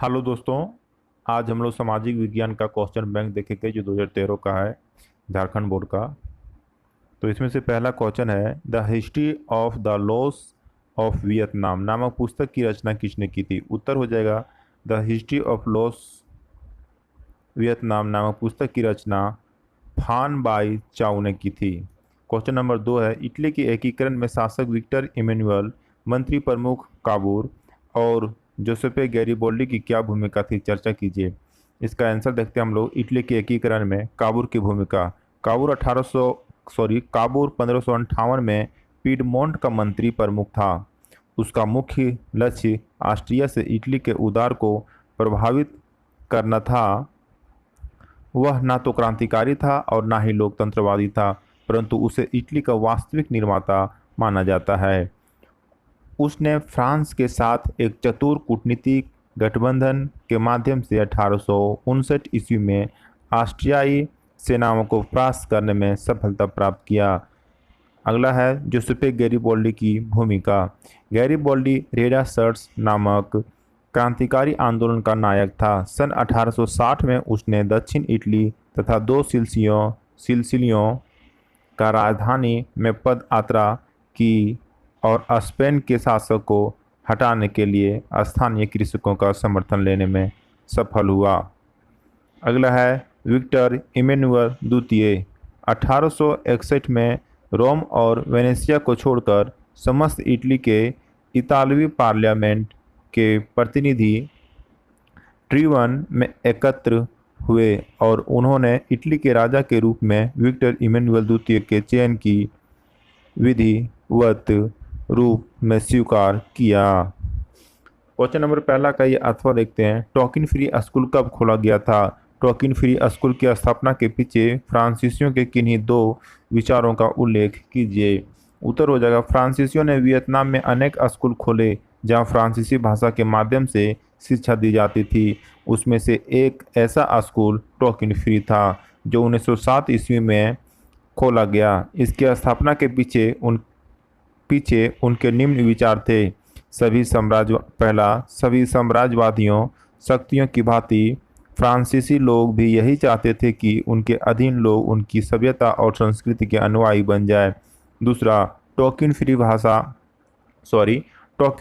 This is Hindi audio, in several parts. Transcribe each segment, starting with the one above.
हेलो दोस्तों। आज हम लोग सामाजिक विज्ञान का क्वेश्चन बैंक देखेंगे जो 2013 का है, झारखंड बोर्ड का। तो इसमें से पहला क्वेश्चन है, the history of the loss of Vietnam नामक पुस्तक की रचना किसने की थी? उत्तर हो जाएगा the history of loss Vietnam नामक पुस्तक की रचना फान बाई चाउ ने की थी। क्वेश्चन नंबर 2 है, इटली के एकीकरण में शासक विक्टर इमैनुअल, मंत्री प्रमुख काबूर और जोसेपे गैरिबोल्डी की क्या भूमिका थी? चर्चा कीजिए। इसका आंसर देखते हैं हम लोग। इटली के एकीकरण में काबूर की भूमिका। काबूर 1558 में पीडमोंट का मंत्री प्रमुख था। उसका मुख्य लक्ष्य ऑस्ट्रिया से इटली के उदार को प्रभावित करना था। वह ना तो क्रांतिकारी था और ना ही लोकतंत्रवादी था, परंतु उसे इटली का वास्तविक निर्माता माना जाता है। उसने फ्रांस के साथ एक चतुर कूटनीतिक गठबंधन के माध्यम से 1859 ईस्वी में ऑस्ट्रियाई सेनाओं को परास्त करने में सफलता प्राप्त किया। अगला है जोसेपे गैरिबोल्डी की भूमिका। गैरिबोल्डी रेडासर्ट्स नामक क्रांतिकारी आंदोलन का नायक था। सन 1860 में उसने दक्षिण इटली तथा दो सिलसिलियों का राजधानी में पद यात्रा की और स्पेन के शासक को हटाने के लिए स्थानीय कृषकों का समर्थन लेने में सफल हुआ। अगला है विक्टर इमैनुअल द्वितीय। 1861 में रोम और वेनेसिया को छोड़कर समस्त इटली के इतालवी पार्लियामेंट के प्रतिनिधि ट्रिवन में एकत्र हुए और उन्होंने इटली के राजा के रूप में विक्टर इमैनुअल द्वितीय के चयन की विधिवत रूप में स्वीकार किया। क्वेश्चन नंबर पहला का ये अथवा देखते हैं। टोकिन फ्री स्कूल कब खोला गया था? टोकिन फ्री स्कूल की स्थापना के पीछे फ्रांसीसियों के किन्हीं दो विचारों का उल्लेख कीजिए। उत्तर हो जाएगा, फ्रांसीसियों ने वियतनाम में अनेक स्कूल खोले जहां फ्रांसीसी भाषा के माध्यम से शिक्षा दी जाती थी। उसमें से एक ऐसा स्कूल टोकिन फ्री था जो 1907 ईस्वी में खोला गया। इसकी स्थापना के पीछे उनके निम्न विचार थे। सभी साम्राज्यवादियों शक्तियों की भांति फ्रांसीसी लोग भी यही चाहते थे कि उनके अधीन लोग उनकी सभ्यता और संस्कृति के अनुयायी बन जाए। दूसरा, टोकिन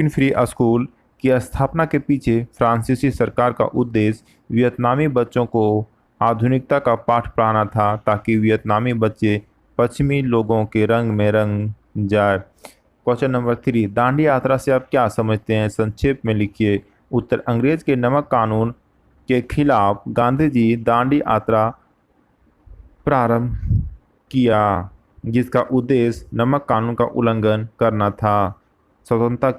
फ्री स्कूल की स्थापना के पीछे फ्रांसीसी सरकार का उद्देश्य वियतनामी बच्चों को आधुनिकता का पाठ पढ़ाना था ताकि वियतनामी बच्चे पश्चिमी लोगों के रंग में रंग जाए। क्वेश्चन नंबर 3, दांडी यात्रा से आप क्या समझते हैं? संक्षेप में लिखिए। उत्तर, अंग्रेज के नमक कानून के खिलाफ गांधी जी दांडी यात्रा प्रारंभ किया जिसका उद्देश्य नमक कानून का उल्लंघन करना था। स्वतंत्रता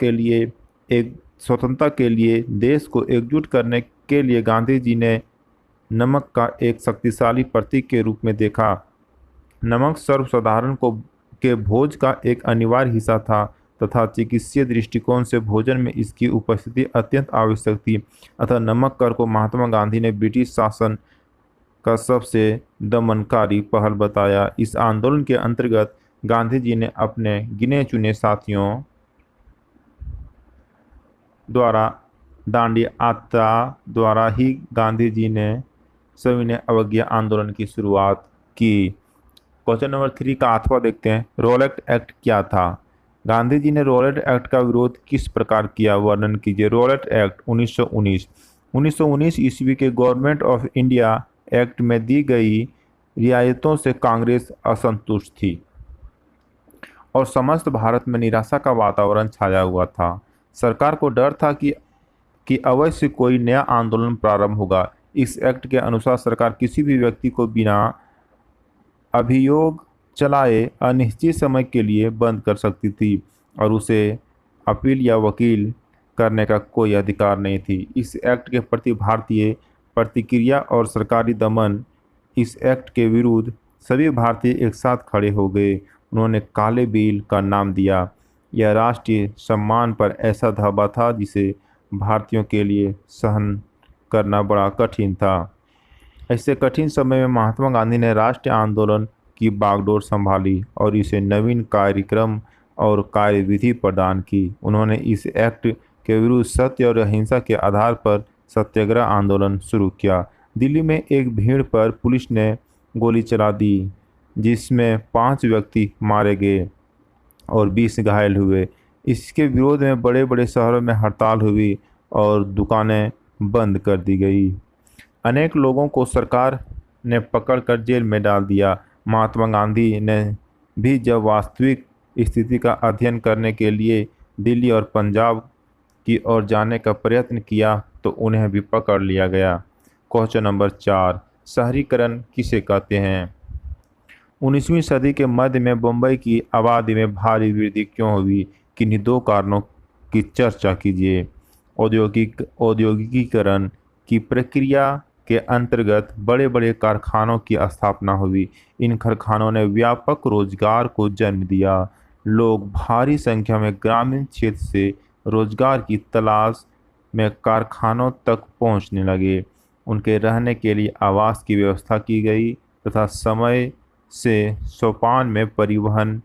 के लिए देश को एकजुट करने के लिए गांधी जी ने नमक का एक शक्तिशाली प्रतीक के रूप में देखा। नमक सर्वसाधारण के भोज का एक अनिवार्य हिस्सा था तथा चिकित्सीय दृष्टिकोण से भोजन में इसकी उपस्थिति अत्यंत आवश्यक थी। अतः नमक कर को महात्मा गांधी ने ब्रिटिश शासन का सबसे दमनकारी पहल बताया। इस आंदोलन के अंतर्गत गांधी जी ने अपने गिने चुने साथियों द्वारा दांडी यात्रा द्वारा ही गांधी जी ने सविनय अवज्ञा आंदोलन की शुरुआत की। क्वेश्चन नंबर 3 का अथवा देखते हैं। रोलेट एक्ट क्या था? गांधी जी ने रोलेट एक्ट का विरोध किस प्रकार किया? वर्णन कीजिए। रोलेट एक्ट 1919 ईस्वी के गवर्नमेंट ऑफ इंडिया एक्ट में दी गई रियायतों से कांग्रेस असंतुष्ट थी और समस्त भारत में निराशा का वातावरण छाया हुआ था। सरकार को डर था कि अवश्य कोई नया आंदोलन प्रारंभ होगा। इस एक्ट के अनुसार सरकार किसी भी व्यक्ति को बिना अभियोग चलाए अनिश्चित समय के लिए बंद कर सकती थी और उसे अपील या वकील करने का कोई अधिकार नहीं थी। इस एक्ट के प्रति भारतीय प्रतिक्रिया और सरकारी दमन। इस एक्ट के विरुद्ध सभी भारतीय एक साथ खड़े हो गए। उन्होंने काले बिल का नाम दिया। यह राष्ट्रीय सम्मान पर ऐसा धावा था जिसे भारतीयों के लिए सहन करना बड़ा कठिन था। ऐसे कठिन समय में महात्मा गांधी ने राष्ट्रीय आंदोलन की बागडोर संभाली और इसे नवीन कार्यक्रम और कार्यविधि प्रदान की। उन्होंने इस एक्ट के विरुद्ध सत्य और अहिंसा के आधार पर सत्याग्रह आंदोलन शुरू किया। दिल्ली में एक भीड़ पर पुलिस ने गोली चला दी, जिसमें 5 व्यक्ति मारे गए और 20 घायल हुए। इसके विरोध में बड़े बड़े शहरों में हड़ताल हुई और दुकानें बंद कर दी गई। अनेक लोगों को सरकार ने पकड़कर जेल में डाल दिया। महात्मा गांधी ने भी जब वास्तविक स्थिति का अध्ययन करने के लिए दिल्ली और पंजाब की ओर जाने का प्रयत्न किया तो उन्हें भी पकड़ लिया गया। क्वेश्चन नंबर 4, शहरीकरण किसे कहते हैं? 19वीं सदी के मध्य में मुंबई की आबादी में भारी वृद्धि क्यों हुई? किन्हीं 2 कारणों की चर्चा कीजिए। औद्योगिकीकरण की प्रक्रिया के अंतर्गत बड़े बड़े कारखानों की स्थापना हुई। इन कारखानों ने व्यापक रोजगार को जन्म दिया। लोग भारी संख्या में ग्रामीण क्षेत्र से रोजगार की तलाश में कारखानों तक पहुंचने लगे। उनके रहने के लिए आवास की व्यवस्था की गई तथा समय से सोपान में परिवहन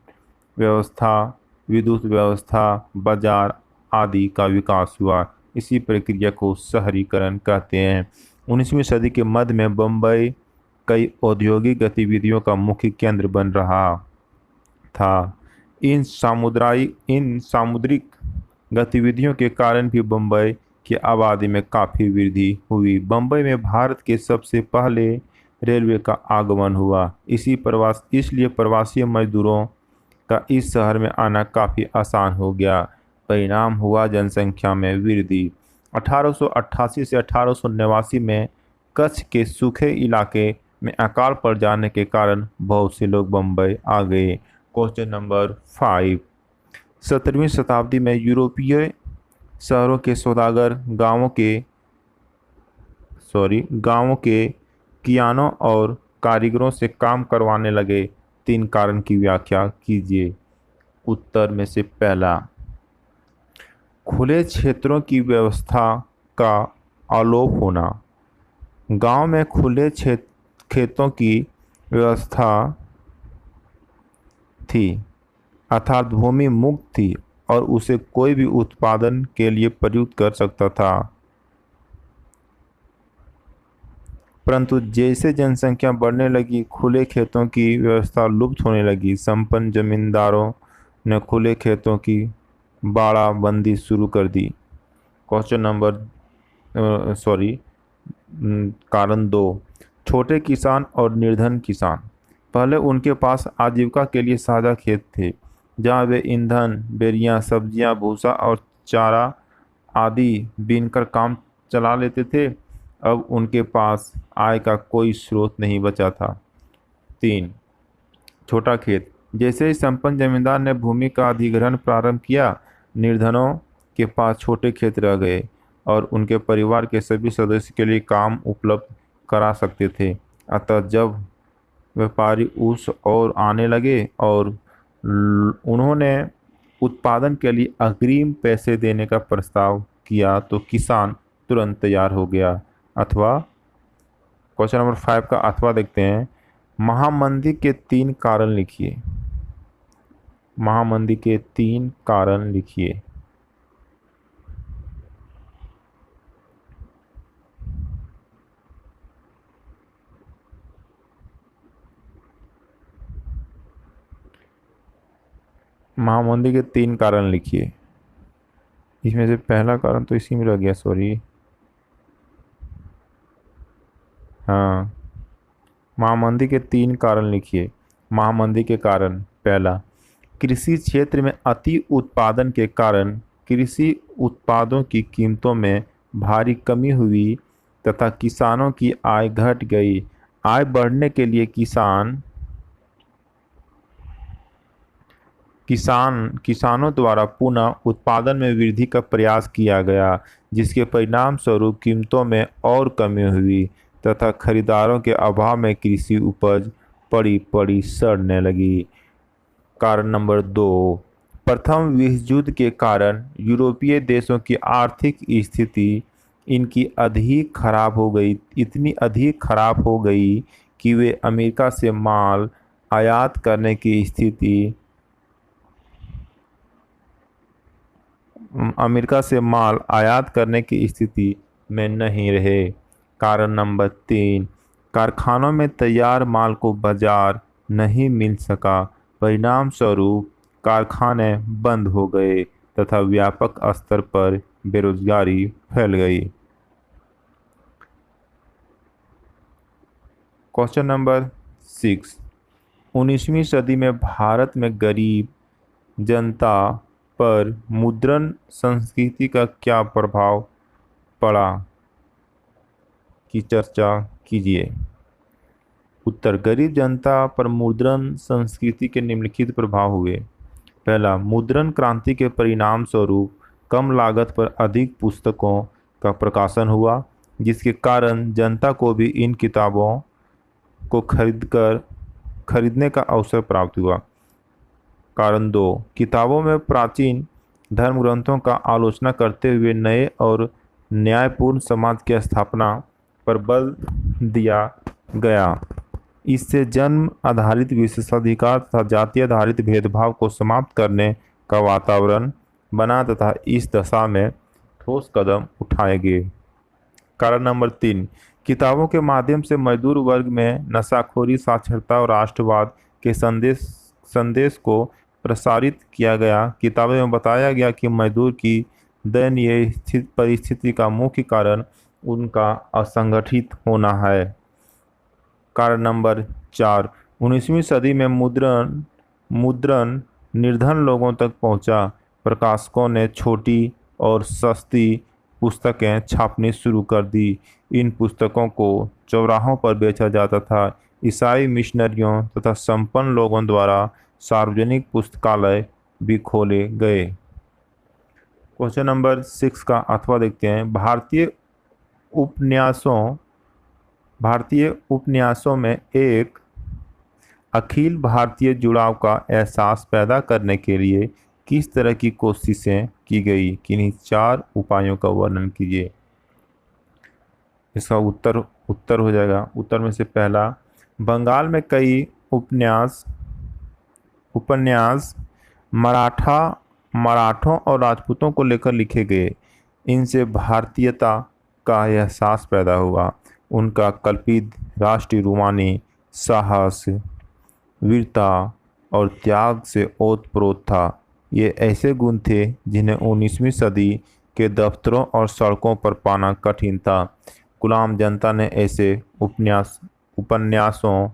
व्यवस्था, विद्युत व्यवस्था, बाजार आदि का विकास हुआ। इसी प्रक्रिया को शहरीकरण कहते हैं। 19वीं सदी के मध्य में बम्बई कई औद्योगिक गतिविधियों का मुख्य केंद्र बन रहा था। इन सामुद्रिक गतिविधियों के कारण भी बम्बई की आबादी में काफ़ी वृद्धि हुई। बम्बई में भारत के सबसे पहले रेलवे का आगमन हुआ। इसलिए प्रवासी मजदूरों का इस शहर में आना काफ़ी आसान हो गया। परिणाम हुआ जनसंख्या में वृद्धि। 1888 से 1889 में कच्छ के सूखे इलाके में अकाल पड़ जाने के कारण बहुत से लोग बम्बई आ गए। क्वेश्चन नंबर 5, 17वीं शताब्दी में यूरोपीय शहरों के सौदागर गांवों के कियानों और कारीगरों से काम करवाने लगे। 3 कारण की व्याख्या कीजिए। उत्तर में से पहला, खुले क्षेत्रों की व्यवस्था का आलोप होना। गांव में खुले खेतों की व्यवस्था थी, अर्थात भूमि मुक्त थी और उसे कोई भी उत्पादन के लिए प्रयुक्त कर सकता था। परंतु जैसे जनसंख्या बढ़ने लगी, खुले खेतों की व्यवस्था लुप्त होने लगी। संपन्न जमींदारों ने खुले खेतों की बाड़ाबंदी शुरू कर दी। क्वेश्चन नंबर कारण 2, छोटे किसान और निर्धन किसान। पहले उनके पास आजीविका के लिए साझा खेत थे, जहाँ वे ईंधन, बेरियां, सब्जियां, भूसा और चारा आदि बीनकर काम चला लेते थे। अब उनके पास आय का कोई स्रोत नहीं बचा था। 3, छोटा खेत। जैसे ही संपन्न जमींदार ने भूमि का अधिग्रहण प्रारंभ किया, निर्धनों के पास छोटे खेत रह गए और उनके परिवार के सभी सदस्य के लिए काम उपलब्ध करा सकते थे। अतः जब व्यापारी उस ओर आने लगे और उन्होंने उत्पादन के लिए अग्रिम पैसे देने का प्रस्ताव किया तो किसान तुरंत तैयार हो गया। अथवा क्वेश्चन नंबर 5 का अथवा देखते हैं। महामंदी के 3 कारण लिखिए। महामंदी के 3 कारण लिखिए। महामंदी के 3 कारण लिखिए। इसमें से पहला कारण तो इसी में रह गया, सॉरी। हाँ, महामंदी के 3 कारण लिखिए। महामंदी के कारण, पहला, कृषि क्षेत्र में अति उत्पादन के कारण कृषि उत्पादों की कीमतों में भारी कमी हुई तथा किसानों की आय घट गई। आय बढ़ने के लिए किसानों द्वारा पुनः उत्पादन में वृद्धि का प्रयास किया गया, जिसके परिणाम स्वरूप कीमतों में और कमी हुई तथा खरीदारों के अभाव में कृषि उपज पड़ी सड़ने लगी। कारण नंबर 2, प्रथम विश्व युद्ध के कारण यूरोपीय देशों की आर्थिक स्थिति इतनी अधिक खराब हो गई कि वे अमेरिका से माल आयात करने की स्थिति में नहीं रहे। कारण नंबर 3, कारखानों में तैयार माल को बाजार नहीं मिल सका। परिणाम स्वरूप कारखाने बंद हो गए तथा व्यापक स्तर पर बेरोजगारी फैल गई। क्वेश्चन नंबर 6, 19वीं सदी में भारत में गरीब जनता पर मुद्रण संस्कृति का क्या प्रभाव पड़ा की चर्चा कीजिए। उत्तर, गरीब जनता पर मुद्रण संस्कृति के निम्नलिखित प्रभाव हुए। पहला, मुद्रण क्रांति के परिणाम स्वरूप कम लागत पर अधिक पुस्तकों का प्रकाशन हुआ, जिसके कारण जनता को भी इन किताबों को खरीदने का अवसर प्राप्त हुआ। कारण 2, किताबों में प्राचीन धर्म ग्रंथों का आलोचना करते हुए नए और न्यायपूर्ण समाज की स्थापना पर बल दिया गया। इससे जन्म आधारित विशेषाधिकार तथा जाति आधारित भेदभाव को समाप्त करने का वातावरण बना तथा इस दशा में ठोस कदम उठाए गए। कारण नंबर 3, किताबों के माध्यम से मजदूर वर्ग में नशाखोरी, साक्षरता और राष्ट्रवाद के संदेश को प्रसारित किया गया। किताबों में बताया गया कि मजदूर की दयनीय परिस्थिति का मुख्य कारण उनका असंगठित होना है। कारण नंबर 4, 19वीं सदी में मुद्रण निर्धन लोगों तक पहुंचा। प्रकाशकों ने छोटी और सस्ती पुस्तकें छापनी शुरू कर दी। इन पुस्तकों को चौराहों पर बेचा जाता था। ईसाई मिशनरियों तथा संपन्न लोगों द्वारा सार्वजनिक पुस्तकालय भी खोले गए। क्वेश्चन नंबर 6 का अथवा देखते हैं। भारतीय उपन्यासों में एक अखिल भारतीय जुड़ाव का एहसास पैदा करने के लिए किस तरह की कोशिशें की गई? किन्हीं 4 उपायों का वर्णन कीजिए। इसका उत्तर हो जाएगा। उत्तर में से पहला, बंगाल में कई उपन्यास मराठों और राजपूतों को लेकर लिखे गए। इनसे भारतीयता का एहसास पैदा हुआ। उनका कल्पित राष्ट्रीय रूमानी साहस, वीरता और त्याग से ओतप्रोत था। ये ऐसे गुण थे जिन्हें 19वीं सदी के दफ्तरों और सड़कों पर पाना कठिन था। गुलाम जनता ने ऐसे उपन्यासों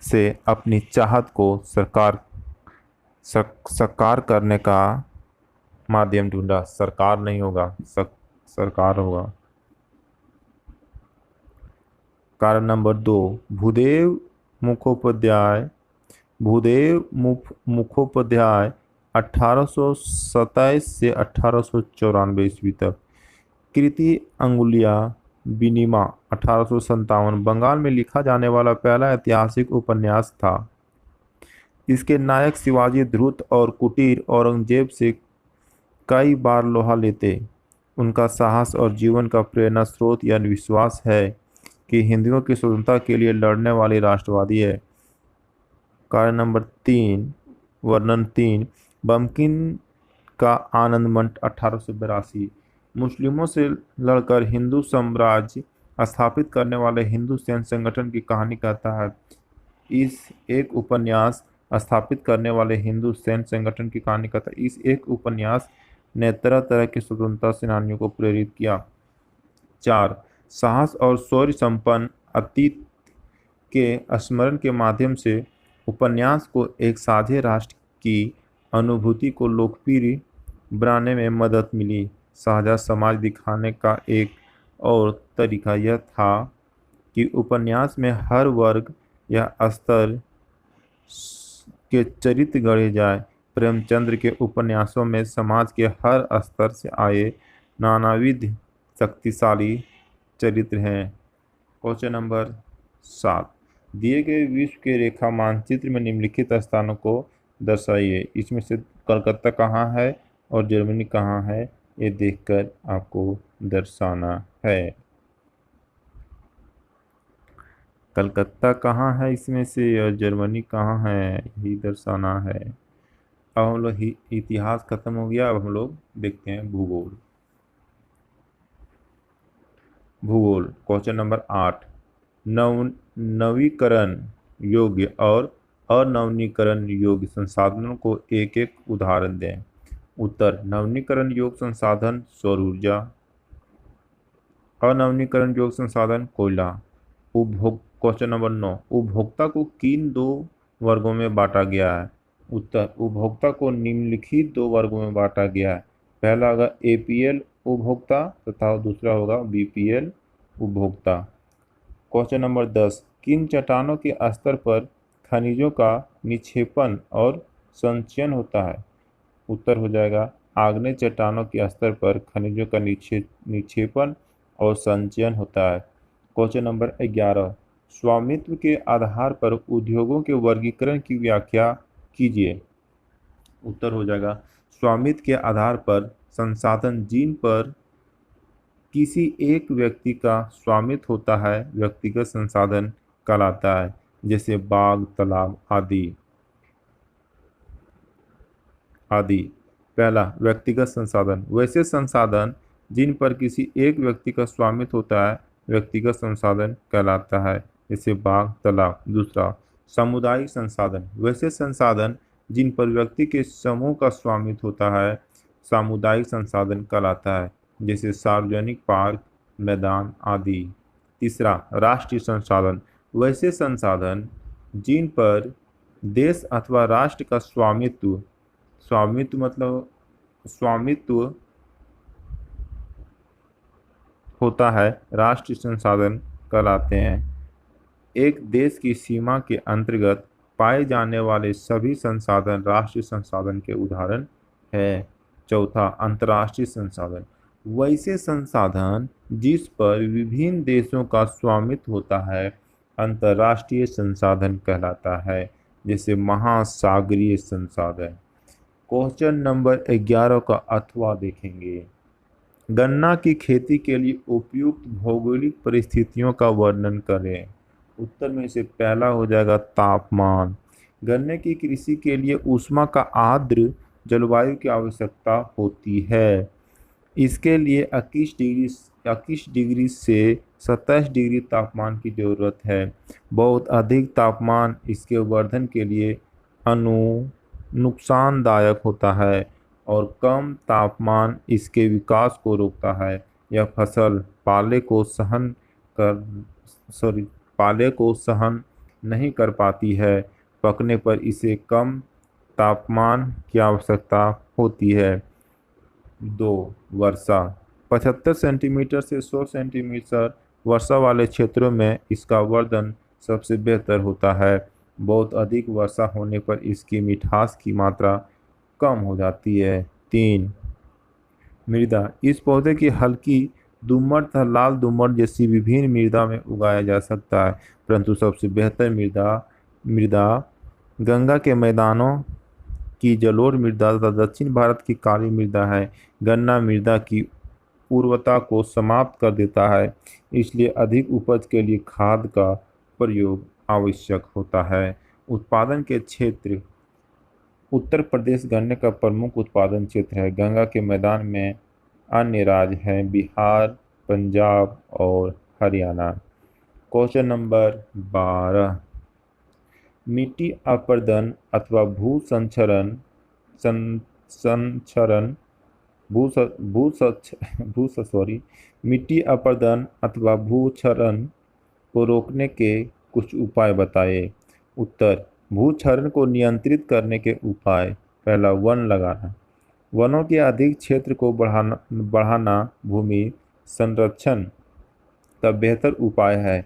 से अपनी चाहत को साकार करने का माध्यम ढूंढा। सरकार नहीं होगा, सरकार होगा। कारण नंबर 2, भूदेव मुखोपाध्याय 1827 से 1894 ईस्वी तक। कृति अंगुलिया विनिमा 1857 बंगाल में लिखा जाने वाला पहला ऐतिहासिक उपन्यास था। इसके नायक शिवाजी धूर्त और कुटीर औरंगजेब से कई बार लोहा लेते। उनका साहस और जीवन का प्रेरणा स्रोत यह विश्वास है कि हिंदुओं की स्वतंत्रता के लिए लड़ने वाली राष्ट्रवादी है। कारण नंबर 3, वर्णन 3, बंकिम का आनंद मंच 1882 मुस्लिमों से लड़कर हिंदू साम्राज्य स्थापित करने वाले हिंदू सैन्य संगठन की कहानी कहता है। इस एक उपन्यास स्थापित करने वाले हिंदू सैन्य संगठन की कहानी कहता है। इस एक उपन्यास ने तरह तरह के स्वतंत्रता सेनानियों को प्रेरित किया। 4, साहस और शौर्य संपन्न अतीत के स्मरण के माध्यम से उपन्यास को एक साझे राष्ट्र की अनुभूति को लोकप्रिय बनाने में मदद मिली। साझा समाज दिखाने का एक और तरीका यह था कि उपन्यास में हर वर्ग या स्तर के चरित्र गढ़े जाए। प्रेमचंद्र के उपन्यासों में समाज के हर स्तर से आए नानाविध शक्तिशाली चरित्र हैं। क्वेश्चन नंबर 7, दिए गए विश्व के रेखा मानचित्र में निम्नलिखित स्थानों को दर्शाइए। इसमें से कलकत्ता कहाँ है और जर्मनी कहाँ है, ये देखकर आपको दर्शाना है। कलकत्ता कहाँ है इसमें से और जर्मनी कहाँ है, यही दर्शाना है। अब हम लोग इतिहास खत्म हो गया। अब हम लोग देखते हैं भूगोल। भूगोल। क्वेश्चन नंबर 8, नव नवीकरण योग्य और अनवीकरण योग्य संसाधनों को एक एक उदाहरण दें। उत्तर, नवीकरण योग्य संसाधन सौर ऊर्जा, अनवीकरण योग्य संसाधन कोयला। उपभोग क्वेश्चन नंबर 9, उपभोक्ता को किन दो वर्गों में बांटा गया है। उत्तर, उपभोक्ता को निम्नलिखित दो वर्गों में बांटा गया है। पहला होगा एपीएल उपभोक्ता तथा दूसरा होगा बीपीएल उपभोक्ता। क्वेश्चन नंबर 10, किन चट्टानों के स्तर पर खनिजों का निक्षेपण और संचयन होता है। उत्तर हो जाएगा आग्नेय चट्टानों के स्तर पर खनिजों का निक्षेपण और संचयन होता है। क्वेश्चन नंबर 11, स्वामित्व के आधार पर उद्योगों के वर्गीकरण की व्याख्या कीजिए। उत्तर हो जाएगा स्वामित्व के आधार पर संसाधन जिन पर किसी एक व्यक्ति का स्वामित्व होता है व्यक्तिगत संसाधन कहलाता है, जैसे बाग, तालाब आदि आदि। पहला, व्यक्तिगत संसाधन, वैसे संसाधन जिन पर किसी एक व्यक्ति का स्वामित्व होता है व्यक्तिगत संसाधन कहलाता है, जैसे बाग, तालाब। दूसरा, सामुदायिक संसाधन, वैसे संसाधन जिन पर व्यक्ति के समूह का स्वामित्व होता है सामुदायिक संसाधन कहलाता है, जैसे सार्वजनिक पार्क, मैदान आदि। तीसरा, राष्ट्रीय संसाधन, वैसे संसाधन जिन पर देश अथवा राष्ट्र का स्वामित्व स्वामित्व मतलब स्वामित्व होता है राष्ट्रीय संसाधन कहलाते हैं। एक देश की सीमा के अंतर्गत पाए जाने वाले सभी संसाधन राष्ट्रीय संसाधन के उदाहरण है। चौथा, अंतर्राष्ट्रीय संसाधन, वैसे संसाधन जिस पर विभिन्न देशों का स्वामित्व होता है अंतर्राष्ट्रीय संसाधन कहलाता है, जैसे महासागरीय संसाधन। क्वेश्चन नंबर 11 का अथवा देखेंगे। गन्ना की खेती के लिए उपयुक्त भौगोलिक परिस्थितियों का वर्णन करें। उत्तर में से पहला हो जाएगा तापमान। गन्ने की कृषि के लिए ऊष्मा का आर्द्र जलवायु की आवश्यकता होती है। इसके लिए 21 डिग्री से 27 डिग्री तापमान की जरूरत है। बहुत अधिक तापमान इसके वर्धन के लिए नुकसानदायक होता है और कम तापमान इसके विकास को रोकता है। यह फसल पाले को सहन नहीं कर पाती है। पकने पर इसे कम तापमान की आवश्यकता होती है। 2, वर्षा। 75 सेंटीमीटर से 100 सेंटीमीटर वर्षा वाले क्षेत्रों में इसका वर्धन सबसे बेहतर होता है। बहुत अधिक वर्षा होने पर इसकी मिठास की मात्रा कम हो जाती है। 3, मृदा। इस पौधे की हल्की दोमट तथा लाल दोमट जैसी विभिन्न मृदा में उगाया जा सकता है, परंतु सबसे बेहतर मृदा गंगा के मैदानों की जलोढ़ मृदा तथा दक्षिण भारत की काली मृदा है। गन्ना मृदा की उर्वरता को समाप्त कर देता है, इसलिए अधिक उपज के लिए खाद का प्रयोग आवश्यक होता है। उत्पादन के क्षेत्र। उत्तर प्रदेश गन्ने का प्रमुख उत्पादन क्षेत्र है। गंगा के मैदान में अन्य राज्य हैं बिहार, पंजाब और हरियाणा। क्वेश्चन नंबर 12, मिट्टी अपरदन अथवा भूसंचरण संचरण भू भू सॉरी मिट्टी अपरदन अथवा भूक्षरण को रोकने के कुछ उपाय बताएं। उत्तर, भूक्षरण को नियंत्रित करने के उपाय। पहला, वन लगाना। वनों के अधिक क्षेत्र को बढ़ाना भूमि संरक्षण का बेहतर उपाय है।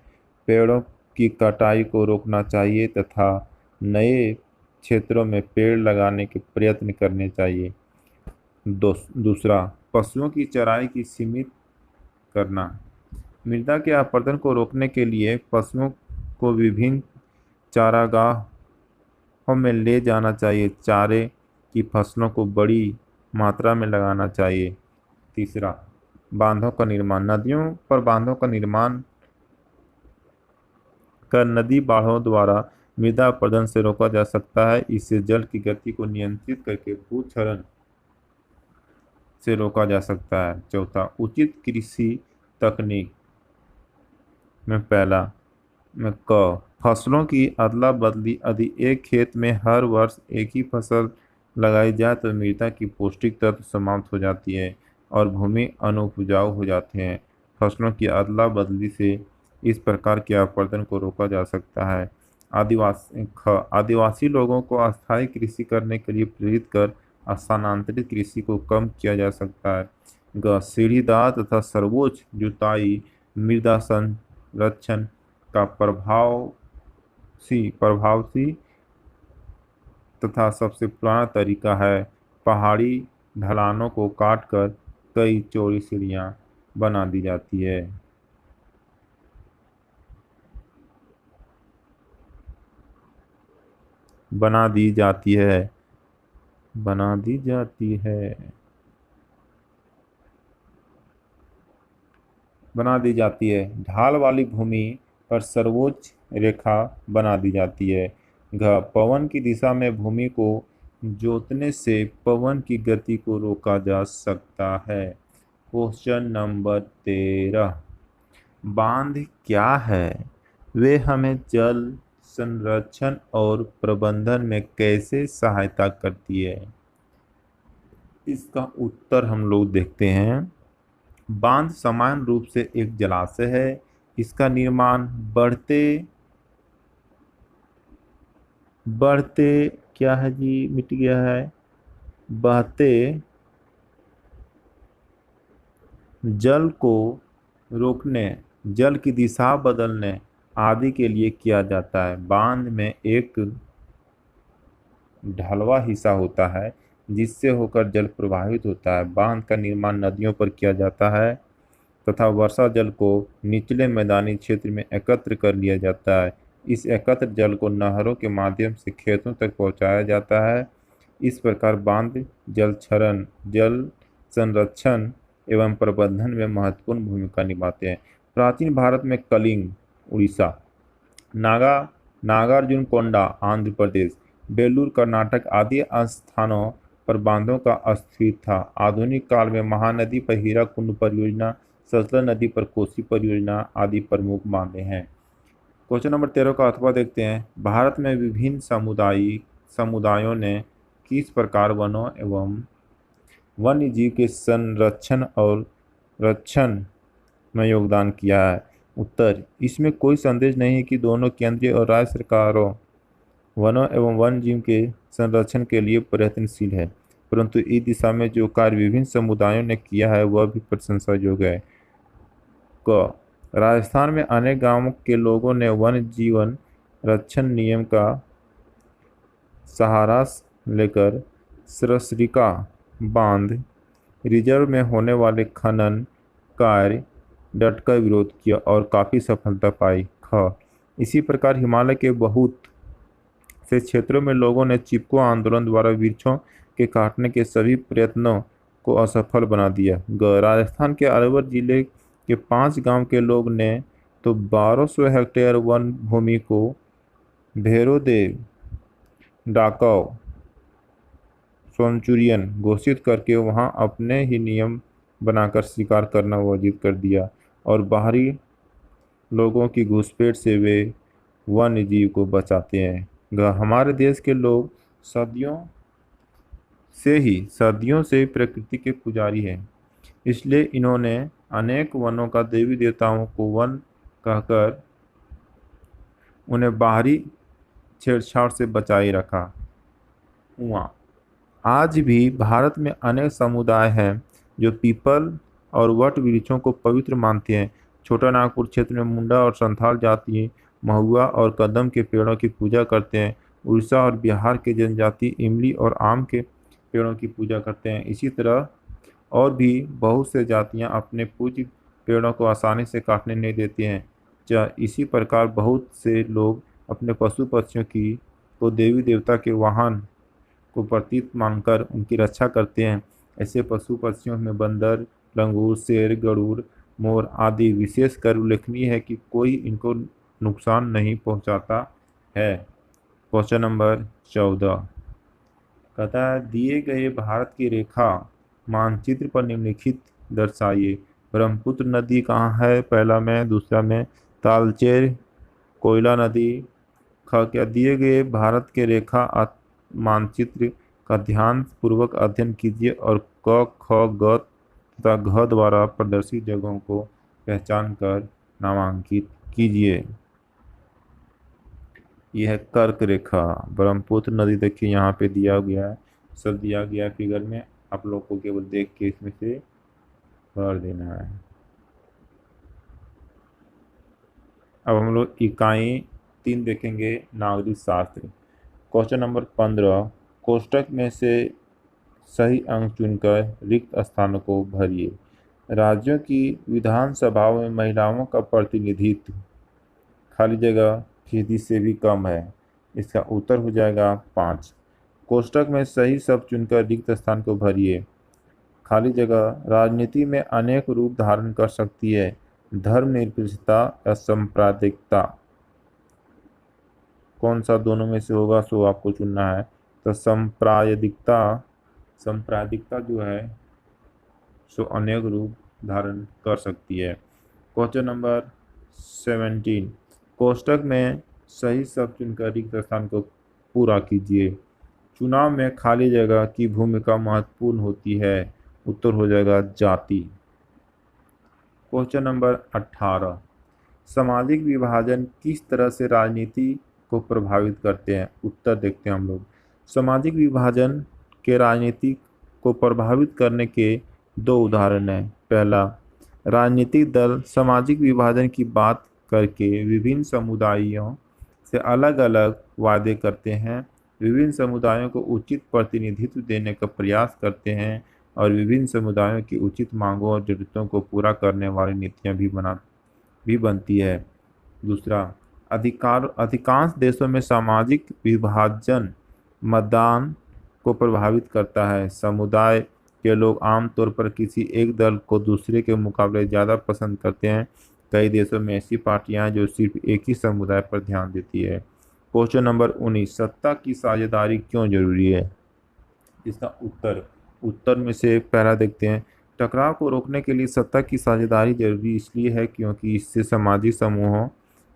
पेड़ों की कटाई को रोकना चाहिए तथा नए क्षेत्रों में पेड़ लगाने के प्रयत्न करने चाहिए। दूसरा, पशुओं की चराई की सीमित करना। मृदा के अपरदन को रोकने के लिए पशुओं को विभिन्न चारागाहों में ले जाना चाहिए। चारे की फसलों को बड़ी मात्रा में लगाना चाहिए। तीसरा, बांधों का निर्माण। नदियों पर बांधों का निर्माण कर नदी बाढ़ों द्वारा मृदा अपरदन से रोका जा सकता है। इससे जल की गति को नियंत्रित करके भूक्षरण से रोका जा सकता है। चौथा, उचित कृषि तकनीक। में पहला में क फसलों की अदला बदली। यदि एक खेत में हर वर्ष एक ही फसल लगाई जाए तो मृदा की पौष्टिक तत्व समाप्त हो जाती है और भूमि अनुपजाऊ हो जाते हैं। फसलों की अदला बदली से इस प्रकार के अपरदन को रोका जा सकता है। आदिवासी लोगों को अस्थायी कृषि करने के लिए प्रेरित कर स्थानांतरित कृषि को कम किया जा सकता है। सीढ़ीदार तथा सर्वोच्च जुताई मृदा संरक्षण का प्रभावशी तथा सबसे पुराना तरीका है। पहाड़ी ढलानों को काटकर कई चौड़ी सीढ़ियां बना दी जाती है। बना दी जाती है। बना दी जाती है। बना दी जाती है। ढाल वाली भूमि पर सर्वोच्च रेखा बना दी जाती है। पवन की दिशा में भूमि को जोतने से पवन की गति को रोका जा सकता है। Question number 13। बांध क्या है? वे हमें जल संरक्षण और प्रबंधन में कैसे सहायता करती है? इसका उत्तर हम लोग देखते हैं। बांध समान रूप से एक जलाशय है। इसका निर्माण बढ़ते बढ़ते क्या है जी, मिट गया है, बहते जल को रोकने, जल की दिशा बदलने आदि के लिए किया जाता है। बांध में एक ढलवा हिस्सा होता है जिससे होकर जल प्रवाहित होता है। बांध का निर्माण नदियों पर किया जाता है तथा वर्षा जल को निचले मैदानी क्षेत्र में एकत्र कर लिया जाता है। इस एकत्र जल को नहरों के माध्यम से खेतों तक पहुंचाया जाता है। इस प्रकार बांध जल संरक्षण एवं प्रबंधन में महत्वपूर्ण भूमिका निभाते हैं। प्राचीन भारत में कलिंग उड़ीसा, नागार्जुनकोंडा आंध्र प्रदेश, बेलूर कर्नाटक आदि स्थानों पर बांधों का अस्तित्व था। आधुनिक काल में महानदी पर हीराकुंड परियोजना, सतलज नदी पर कोसी परियोजना आदि प्रमुख बांधे हैं। क्वेश्चन नंबर 13 का अथवा देखते हैं। भारत में विभिन्न समुदायों ने किस प्रकार वनों एवं वन्य जीव के संरक्षण और रक्षण में योगदान किया है? उत्तर, इसमें कोई संदेह नहीं है कि दोनों केंद्रीय और राज्य सरकारों वनों एवं वन्य जीव के संरक्षण के लिए प्रयत्नशील है, परंतु इस दिशा में जो कार्य विभिन्न समुदायों ने किया है वह भी प्रशंसा योग्य है। राजस्थान में अनेक गांवों के लोगों ने वन्य जीवन रक्षण नियम का सहारा लेकर सरसरिका बांध रिजर्व में होने वाले खनन कार्य डटकर विरोध किया और काफी सफलता पाई। इसी प्रकार हिमालय के बहुत से क्षेत्रों में लोगों ने चिपको आंदोलन द्वारा वृक्षों के काटने के सभी प्रयत्नों को असफल बना दिया। राजस्थान के अलवर जिले के 5 गांव के लोग ने तो 1200 हेक्टेयर वन भूमि को भैरोदेव डाकव सेंचुरियन घोषित करके वहां अपने ही नियम बनाकर शिकार करना वर्जित कर दिया और बाहरी लोगों की घुसपैठ से वे वन्य जीव को बचाते हैं। हमारे देश के लोग सदियों से प्रकृति के पुजारी हैं, इसलिए इन्होंने अनेक वनों का देवी देवताओं को वन कहकर उन्हें बाहरी छेड़छाड़ से बचाए रखा हुआ। आज भी भारत में अनेक समुदाय हैं जो पीपल और वट वृक्षों को पवित्र मानते हैं। छोटा नागपुर क्षेत्र में मुंडा और संथाल जाति महुआ और कदम के पेड़ों की पूजा करते हैं। उड़ीसा और बिहार के जनजाति इमली और आम के पेड़ों की पूजा करते हैं। इसी तरह और भी बहुत से जातियां अपने पूज्य पेड़ों को आसानी से काटने नहीं देती हैं। इसी प्रकार बहुत से लोग अपने पशु पक्षियों को देवी देवता के वाहन को प्रतीक मानकर उनकी रक्षा करते हैं। ऐसे पशु पक्षियों में बंदर, लंगूर, शेर, गरुड़, मोर आदि विशेषकर उल्लेखनीय है कि कोई इनको नुकसान नहीं पहुंचाता है। क्वेश्चन नंबर 14 कहता है, दिए गए भारत की रेखा मानचित्र पर निम्नलिखित दर्शाइए। ब्रह्मपुत्र नदी कहाँ है? पहला में, दूसरा में तालचेर, कोयला नदी। ख, क्या दिए गए भारत के रेखा मानचित्र का ध्यान पूर्वक अध्ययन कीजिए और क, ख, ग तथा घ द्वारा प्रदर्शित जगहों को पहचान कर नामांकित कीजिए। यह है कर्क रेखा। ब्रह्मपुत्र नदी देखिए यहाँ पे दिया गया है, सब दिया गया है फिगर में, आप लोग को केवल देख के इसमें से भर देना है। अब हम लोग इकाई 3 देखेंगे, नागरिक शास्त्र। क्वेश्चन नंबर 15, कोष्टक में से सही अंक चुनकर रिक्त स्थानों को भरिए। राज्यों की विधानसभाओं में महिलाओं का प्रतिनिधित्व खाली जगह फीसदी से भी कम है। इसका उत्तर हो जाएगा 5। कोष्टक में सही शब्द चुनकर रिक्त स्थान को भरिए। खाली जगह राजनीति में अनेक रूप धारण कर सकती है। धर्मनिरपेक्षता या सांप्रदायिकता, कौन सा दोनों में से होगा सो आपको चुनना है। तो सांप्रदायिकता जो है सो अनेक रूप धारण कर सकती है। क्वेश्चन नंबर 17, कोष्टक में सही शब्द चुनकर रिक्त स्थान को पूरा कीजिए। चुनाव में खाली जगह की भूमिका महत्वपूर्ण होती है। उत्तर हो जाएगा जाति। क्वेश्चन नंबर 18, सामाजिक विभाजन किस तरह से राजनीति को प्रभावित करते हैं। उत्तर देखते हैं हम लोग। सामाजिक विभाजन के राजनीति को प्रभावित करने के 2 उदाहरण हैं। पहला, राजनीतिक दल सामाजिक विभाजन की बात करके विभिन्न समुदायों से अलग अलग वादे करते हैं, विभिन्न समुदायों को उचित प्रतिनिधित्व देने का प्रयास करते हैं और विभिन्न समुदायों की उचित मांगों और जरूरतों को पूरा करने वाली नीतियां भी बनती है। दूसरा, अधिकांश देशों में सामाजिक विभाजन मतदान को प्रभावित करता है। समुदाय के लोग आमतौर पर किसी एक दल को दूसरे के मुकाबले ज़्यादा पसंद करते हैं। कई देशों में ऐसी पार्टियां जो सिर्फ एक ही समुदाय पर ध्यान देती है। क्वेश्चन नंबर 19, सत्ता की साझेदारी क्यों जरूरी है। इसका उत्तर में से पहला देखते हैं। टकराव को रोकने के लिए सत्ता की साझेदारी जरूरी इसलिए है क्योंकि इससे सामाजिक समूहों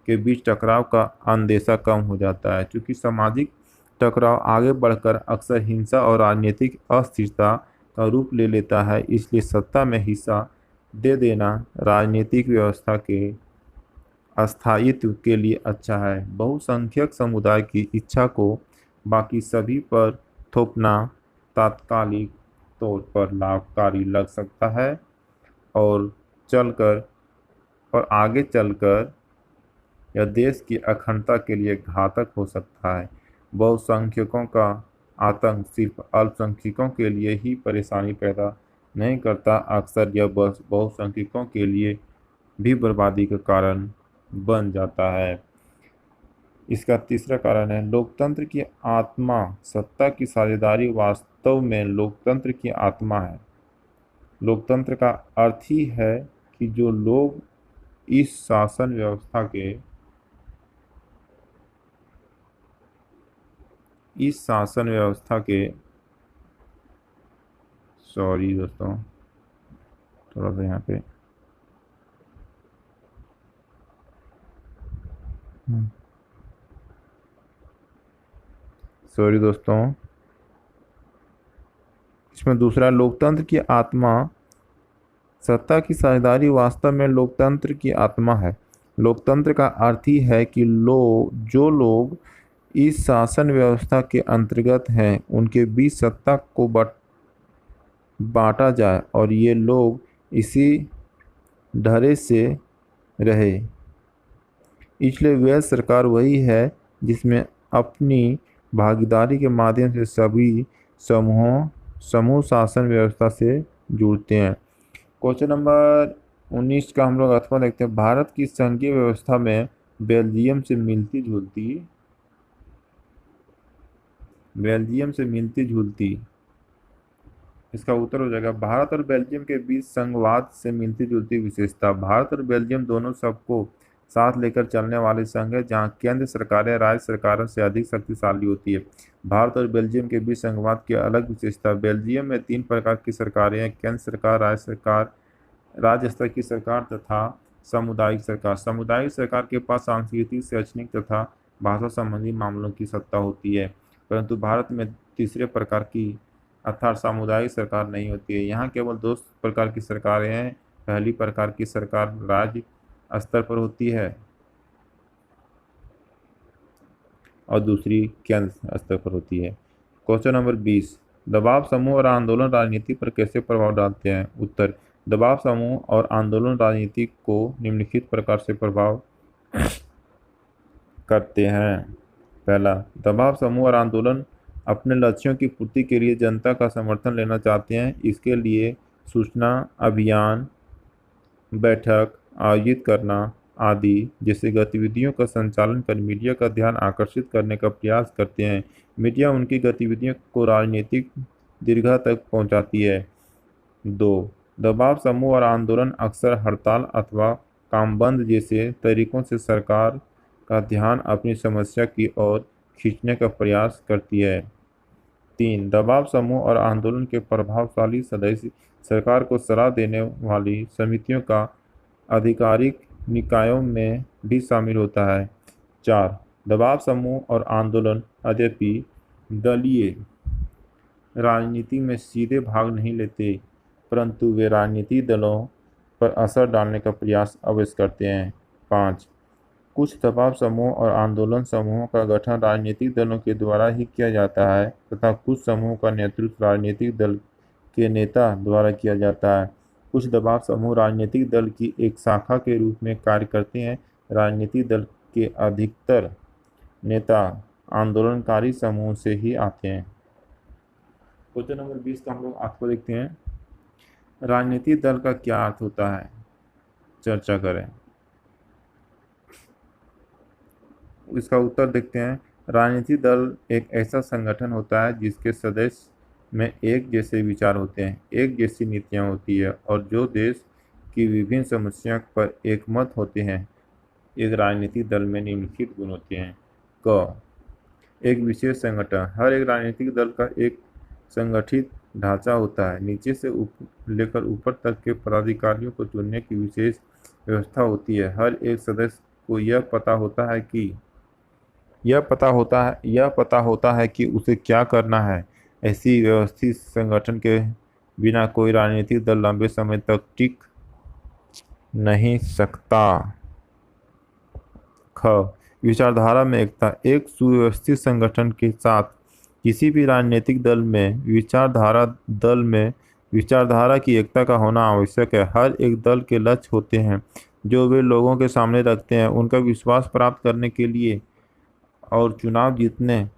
के बीच टकराव का अंदेशा कम हो जाता है। क्योंकि सामाजिक टकराव आगे बढ़कर अक्सर हिंसा और राजनीतिक अस्थिरता का रूप ले लेता है, इसलिए सत्ता में हिस्सा दे देना राजनीतिक व्यवस्था के अस्थायित्व के लिए अच्छा है। बहुसंख्यक समुदाय की इच्छा को बाकी सभी पर थोपना तात्कालिक तौर पर लाभकारी लग सकता है और आगे चलकर यह देश की अखंडता के लिए घातक हो सकता है। बहुसंख्यकों का आतंक सिर्फ अल्पसंख्यकों के लिए ही परेशानी पैदा नहीं करता, अक्सर यह बहुसंख्यकों के लिए भी बर्बादी का कारण बन जाता है। इसका तीसरा कारण है लोकतंत्र की आत्मा। सत्ता की साझेदारी वास्तव में लोकतंत्र की आत्मा है। लोकतंत्र का अर्थ ही है कि जो लोग इस शासन व्यवस्था के सॉरी दोस्तों, थोड़ा सा यहाँ पे सॉरी दोस्तों, इसमें दूसरा लोकतंत्र की आत्मा। सत्ता की साझेदारी वास्तव में लोकतंत्र की आत्मा है। लोकतंत्र का अर्थ ही है कि जो लोग इस शासन व्यवस्था के अंतर्गत हैं उनके बीच सत्ता को बांटा जाए और ये लोग इसी ढरे से रहे। इसलिए वह सरकार वही है जिसमें अपनी भागीदारी के माध्यम से सभी समूह शासन व्यवस्था से जुड़ते हैं। क्वेश्चन नंबर 19 का हम लोग अथवा देखते हैं। भारत की संघीय व्यवस्था में बेल्जियम से मिलती जुलती, इसका उत्तर हो जाएगा भारत और बेल्जियम के बीच संघवाद से मिलती जुलती विशेषता। भारत और बेल्जियम दोनों सबको साथ लेकर चलने वाले संघ है जहां केंद्र सरकारें राज्य सरकारों से अधिक शक्तिशाली होती है। भारत और बेल्जियम के बीच संघवाद की अलग विशेषता। बेल्जियम में 3 प्रकार की सरकारें हैं, केंद्र सरकार, राज्य स्तर की सरकार तथा सामुदायिक सरकार, सामुदायिक सरकार के पास सांस्कृतिक, शैक्षणिक तथा भाषा संबंधी मामलों की सत्ता होती है, परंतु भारत में तीसरे प्रकार की अर्थात सामुदायिक सरकार नहीं होती है। यहाँ केवल दो प्रकार की सरकारें हैं। पहली प्रकार की सरकार राज्य स्तर पर होती है और दूसरी केंद्र स्तर पर होती है। क्वेश्चन नंबर 20, दबाव समूह और आंदोलन राजनीति पर कैसे प्रभाव डालते हैं? उत्तर, दबाव समूह और आंदोलन राजनीति को निम्नलिखित प्रकार से प्रभाव करते हैं। पहला, दबाव समूह और आंदोलन अपने लक्ष्यों की पूर्ति के लिए जनता का समर्थन लेना चाहते हैं। इसके लिए सूचना अभियान, बैठक आयोजित करना आदि जैसे गतिविधियों का संचालन कर मीडिया का ध्यान आकर्षित करने का प्रयास करते हैं। मीडिया उनकी गतिविधियों को राजनीतिक दीर्घा तक पहुंचाती है। 2, दबाव समूह और आंदोलन अक्सर हड़ताल अथवा कामबंद जैसे तरीकों से सरकार का ध्यान अपनी समस्या की ओर खींचने का प्रयास करती है। 3, दबाव समूह और आंदोलन के प्रभावशाली सदस्य सरकार को सलाह देने वाली समितियों का आधिकारिक निकायों में भी शामिल होता है। 4, दबाव समूह और आंदोलन यद्यपि दलीय राजनीति में सीधे भाग नहीं लेते, परंतु वे राजनीतिक दलों पर असर डालने का प्रयास अवश्य करते हैं। 5, कुछ दबाव समूह और आंदोलन समूहों का गठन राजनीतिक दलों के द्वारा ही किया जाता है तथा कुछ समूहों का नेतृत्व राजनीतिक दल के नेता द्वारा किया जाता है। कुछ दबाव समूह राजनीतिक दल की एक शाखा के रूप में कार्य करते हैं। राजनीतिक दल के अधिकतर नेता आंदोलनकारी समूह से ही आते हैं। क्वेश्चन नंबर 20 का हम लोग आपको देखते हैं। राजनीतिक दल का क्या अर्थ होता है, चर्चा करें। इसका उत्तर देखते हैं। राजनीतिक दल एक ऐसा संगठन होता है जिसके सदस्य में एक जैसे विचार होते हैं, एक जैसी नीतियां होती है और जो देश की विभिन्न समस्याओं पर एकमत होते हैं। एक राजनीतिक दल में निम्नलिखित गुण होते हैं। क, एक विशेष संगठन, हर एक राजनीतिक दल का एक संगठित ढांचा होता है। नीचे से लेकर ऊपर तक के पदाधिकारियों को चुनने की विशेष व्यवस्था होती है। हर एक सदस्य को यह पता होता है कि उसे क्या करना है। ऐसी व्यवस्थित संगठन के बिना कोई राजनीतिक दल लंबे समय तक टिक नहीं सकता। ख, विचारधारा में एकता, एक सुव्यवस्थित संगठन के साथ किसी भी राजनीतिक दल में विचारधारा की एकता का होना आवश्यक है। हर एक दल के लक्ष्य होते हैं जो वे लोगों के सामने रखते हैं। उनका विश्वास प्राप्त करने के लिए और चुनाव जीतने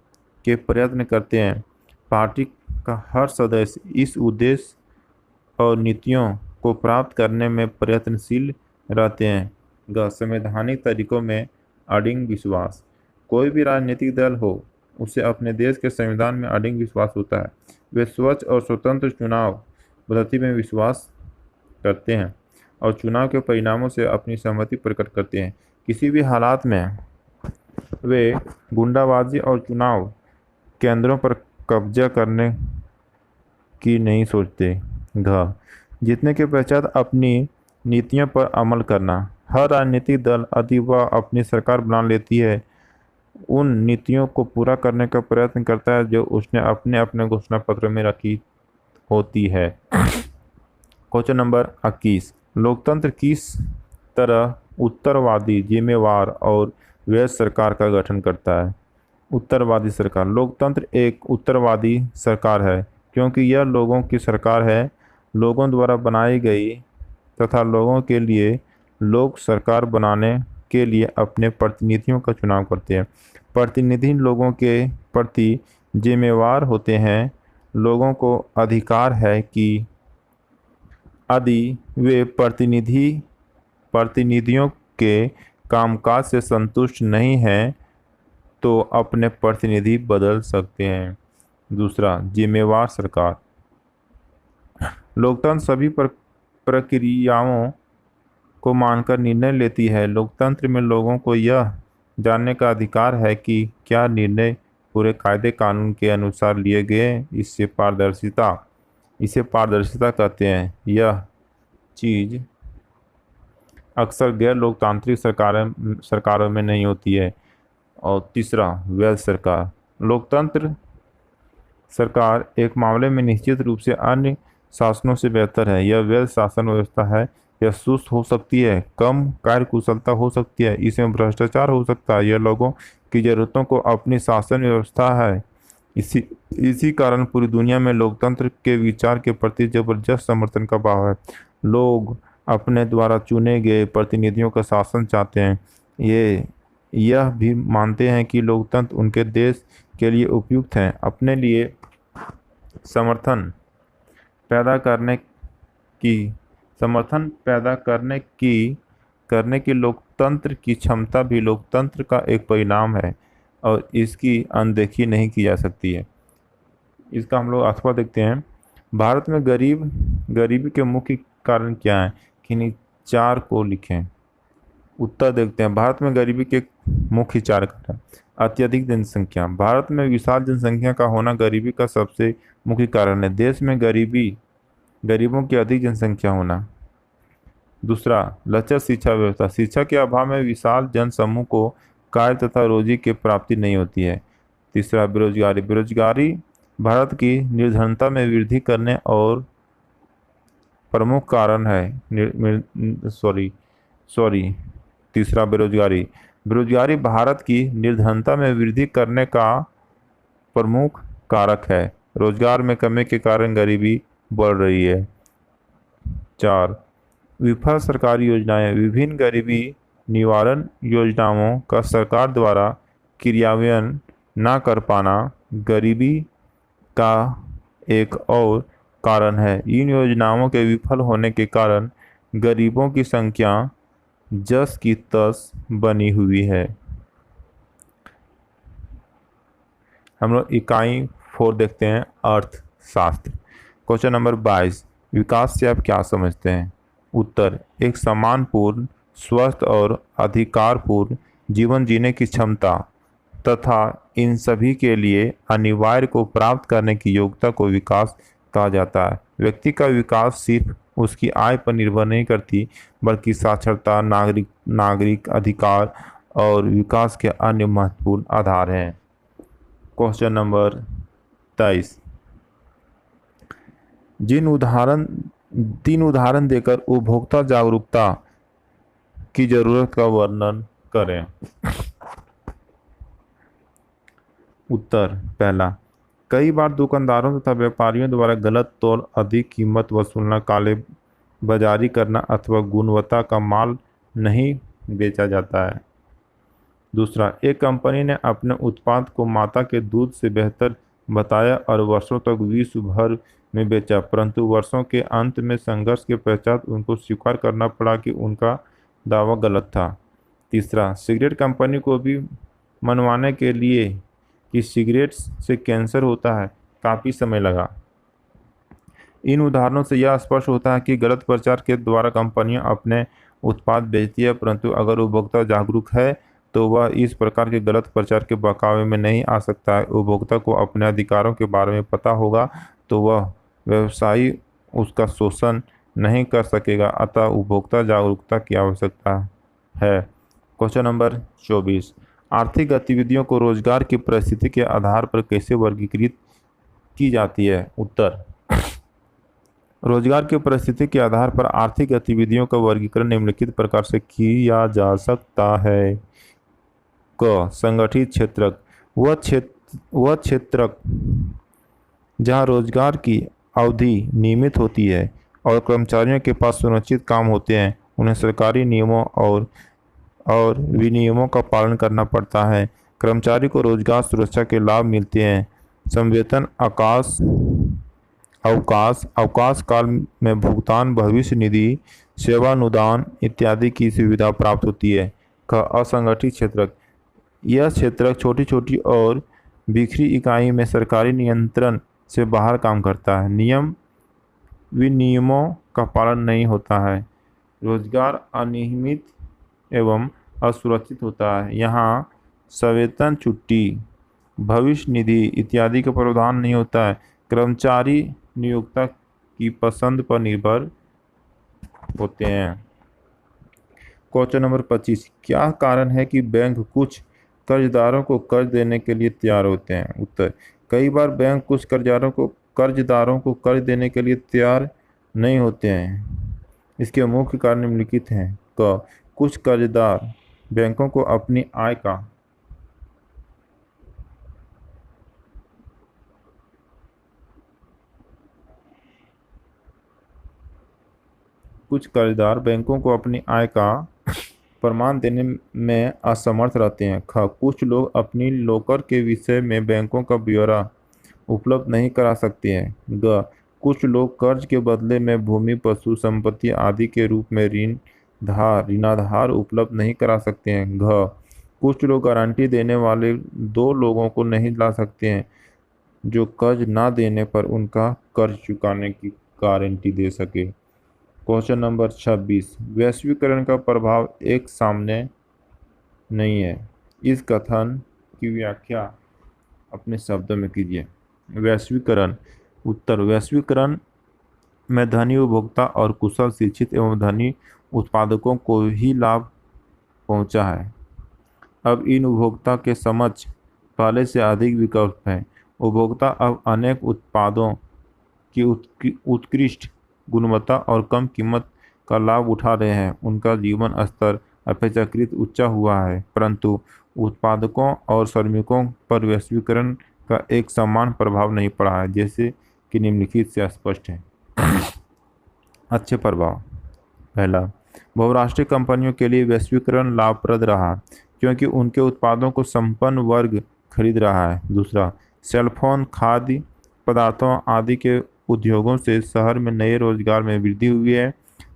के प्रयत्न करते हैं। पार्टी का हर सदस्य इस उद्देश्य और नीतियों को प्राप्त करने में प्रयत्नशील रहते हैं। ग, संवैधानिक तरीकों में अडिग विश्वास, कोई भी राजनीतिक दल हो उसे अपने देश के संविधान में अडिग विश्वास होता है। वे स्वच्छ और स्वतंत्र चुनाव पद्धति में विश्वास करते हैं और चुनाव के परिणामों से अपनी सहमति प्रकट करते हैं। किसी भी हालात में वे गुंडाबाजी और चुनाव केंद्रों पर कब्जा करने की नहीं सोचते। घ, जीतने के पश्चात अपनी नीतियों पर अमल करना, हर राजनीतिक दल यदि वह अपनी सरकार बना लेती है उन नीतियों को पूरा करने का प्रयत्न करता है जो उसने अपने अपने घोषणा पत्र में रखी होती है। क्वेश्चन नंबर 21, लोकतंत्र किस तरह उत्तरवादी, जिम्मेवार और वैध सरकार का गठन करता है? उत्तरवादी सरकार, लोकतंत्र एक उत्तरवादी सरकार है क्योंकि यह लोगों की सरकार है, लोगों द्वारा बनाई गई तथा लोगों के लिए लोग सरकार बनाने के लिए अपने प्रतिनिधियों का चुनाव करते हैं। प्रतिनिधि लोगों के प्रति जिम्मेवार होते हैं। लोगों को अधिकार है कि यदि वे प्रतिनिधियों के कामकाज से संतुष्ट नहीं हैं तो अपने प्रतिनिधि बदल सकते हैं। दूसरा, जिम्मेवार सरकार, लोकतंत्र सभी प्रक्रियाओं को मानकर निर्णय लेती है। लोकतंत्र में लोगों को यह जानने का अधिकार है कि क्या निर्णय पूरे कायदे कानून के अनुसार लिए गए। इसे पारदर्शिता कहते हैं। यह चीज़ अक्सर गैर लोकतांत्रिक सरकारों में नहीं होती है। और तीसरा, वैध सरकार। लोकतंत्र सरकार एक मामले में निश्चित रूप से अन्य शासनों से बेहतर है। यह वैध शासन व्यवस्था है। यह सुस्त हो सकती है, कम कार्यकुशलता हो सकती है, इसमें भ्रष्टाचार हो सकता है। यह लोगों की जरूरतों को अपनी शासन व्यवस्था है। इसी इसी कारण पूरी दुनिया में लोकतंत्र के विचार के प्रति जबरदस्त समर्थन का भाव है। लोग अपने द्वारा चुने गए प्रतिनिधियों का शासन चाहते हैं। ये यह भी मानते हैं कि लोकतंत्र उनके देश के लिए उपयुक्त है। अपने लिए समर्थन पैदा करने की समर्थन पैदा करने की लोकतंत्र की क्षमता भी लोकतंत्र का एक परिणाम है और इसकी अनदेखी नहीं की जा सकती है। इसका हम लोग अथवा देखते हैं। भारत में गरीबी के मुख्य कारण क्या है? किन्हीं चार को लिखें। उत्तर देखते हैं। भारत में गरीबी के मुख्य चार कारण। अत्यधिक जनसंख्या। भारत में विशाल जनसंख्या का होना गरीबी का सबसे मुख्य कारण है। देश में गरीबों की अधिक जनसंख्या होना। दूसरा, लचर शिक्षा व्यवस्था। शिक्षा के अभाव में विशाल जन समूह को कार्य तथा रोजी की प्राप्ति नहीं होती है। तीसरा, बेरोजगारी। बेरोजगारी भारत की निर्धनता में वृद्धि करने और प्रमुख कारण है। तीसरा, बेरोजगारी। बेरोजगारी भारत की निर्धनता में वृद्धि करने का प्रमुख कारक है। रोजगार में कमी के कारण गरीबी बढ़ रही है। चार, विफल सरकारी योजनाएं। विभिन्न गरीबी निवारण योजनाओं का सरकार द्वारा क्रियान्वयन न कर पाना गरीबी का एक और कारण है। इन योजनाओं के विफल होने के कारण गरीबों की संख्या जस की तस बनी हुई है। हम लोग इकाई 4 देखते हैं, अर्थशास्त्र। क्वेश्चन नंबर 22, विकास से आप क्या समझते हैं? उत्तर, एक सम्मानपूर्ण, स्वस्थ और अधिकारपूर्ण जीवन जीने की क्षमता तथा इन सभी के लिए अनिवार्य को प्राप्त करने की योग्यता को विकास कहा जाता है। व्यक्ति का विकास सिर्फ उसकी आय पर निर्भर नहीं करती, बल्कि साक्षरता, नागरिक अधिकार और विकास के अन्य महत्वपूर्ण आधार हैं। क्वेश्चन नंबर 23, तीन उदाहरण देकर उपभोक्ता जागरूकता की जरूरत का वर्णन करें। उत्तर, पहला, कई बार दुकानदारों तथा व्यापारियों द्वारा गलत तौल, अधिक कीमत वसूलना, काले बाजारी करना अथवा गुणवत्ता का माल नहीं बेचा जाता है। दूसरा, एक कंपनी ने अपने उत्पाद को माता के दूध से बेहतर बताया और वर्षों तक विश्व भर में बेचा, परंतु वर्षों के अंत में संघर्ष के पश्चात उनको स्वीकार करना पड़ा कि उनका दावा गलत था। तीसरा, सिगरेट कंपनी को भी मनवाने के लिए कि सिगरेट से कैंसर होता है काफ़ी समय लगा। इन उदाहरणों से यह स्पष्ट होता है कि गलत प्रचार के द्वारा कंपनियां अपने उत्पाद बेचती है, परंतु अगर उपभोक्ता जागरूक है तो वह इस प्रकार के गलत प्रचार के बहकावे में नहीं आ सकता है। उपभोक्ता को अपने अधिकारों के बारे में पता होगा तो वह व्यवसायी उसका शोषण नहीं कर सकेगा। अतः उपभोक्ता जागरूकता की आवश्यकता है। क्वेश्चन नंबर 24, आर्थिक गतिविधियों को रोजगार की परिस्थिति के आधार पर कैसे वर्गीकृत की जाती है? उत्तर, रोजगार की परिस्थिति के आधार पर आर्थिक गतिविधियों का वर्गीकरण निम्नलिखित प्रकार से किया जा सकता है। क, संगठित क्षेत्रक। वह क्षेत्रक जहाँ रोजगार की अवधि नियमित होती है और कर्मचारियों के पास सुनिश्चित काम होते हैं, उन्हें सरकारी नियमों और विनियमों का पालन करना पड़ता है। कर्मचारी को रोजगार सुरक्षा के लाभ मिलते हैं। संवेतन, अवकाश काल में भुगतान, भविष्य निधि, सेवानुदान इत्यादि की सुविधा प्राप्त होती है। ख, असंगठित क्षेत्रक। यह क्षेत्रक छोटी छोटी और बिखरी इकाई में सरकारी नियंत्रण से बाहर काम करता है। नियम विनियमों का पालन नहीं होता है। रोजगार अनियमित एवं असुरक्षित होता है। यहाँ सवेतन, छुट्टी, भविष्य निधि इत्यादि का प्रावधान नहीं होता है। कर्मचारी नियोक्ता की पसंद पर निर्भर होते हैं। क्वेश्चन नंबर 25, क्या कारण है कि बैंक कुछ कर्जदारों को कर्ज देने के लिए तैयार होते हैं? उत्तर, कई बार बैंक कुछ कर्जदारों को कर्ज देने के लिए तैयार नहीं होते हैं। इसके मुख्य कारण निम्नलिखित हैं। क, कुछ कर्जदार बैंकों को अपनी आय का प्रमाण देने में असमर्थ रहते हैं। ख, कुछ लोग अपनी लोकर के विषय में बैंकों का ब्यौरा उपलब्ध नहीं करा सकते हैं। ग, कुछ लोग कर्ज के बदले में भूमि, पशु, संपत्ति आदि के रूप में ऋणाधार उपलब्ध नहीं करा सकते हैं। घ, कुछ लोग गारंटी देने वाले दो लोगों को नहीं ला सकते हैं जो कर्ज ना देने पर उनका कर्ज चुकाने की गारंटी दे सके। क्वेश्चन नंबर 26, वैश्वीकरण का प्रभाव एक सामने नहीं है। इस कथन की व्याख्या अपने शब्दों में कीजिए। वैश्वीकरण। उत्तर, वैश्वीकरण में धनी उपभोक्ता और कुशल, शिक्षित एवं धनी उत्पादकों को ही लाभ पहुंचा है। अब इन उपभोक्ता के समक्ष पहले से अधिक विकल्प हैं। उपभोक्ता अब अनेक उत्पादों की उत्कृष्ट गुणवत्ता और कम कीमत का लाभ उठा रहे हैं। उनका जीवन स्तर अपेक्षाकृत ऊंचा हुआ है, परंतु उत्पादकों और श्रमिकों पर वैश्वीकरण का एक समान प्रभाव नहीं पड़ा है, जैसे कि निम्नलिखित से स्पष्ट है। अच्छे प्रभाव। पहला, बहुराष्ट्रीय कंपनियों के लिए वैश्वीकरण लाभप्रद रहा क्योंकि उनके उत्पादों को संपन्न वर्ग खरीद रहा है। दूसरा, सेलफोन, खाद्य पदार्थों आदि के उद्योगों से शहर में नए रोजगार में वृद्धि हुई है।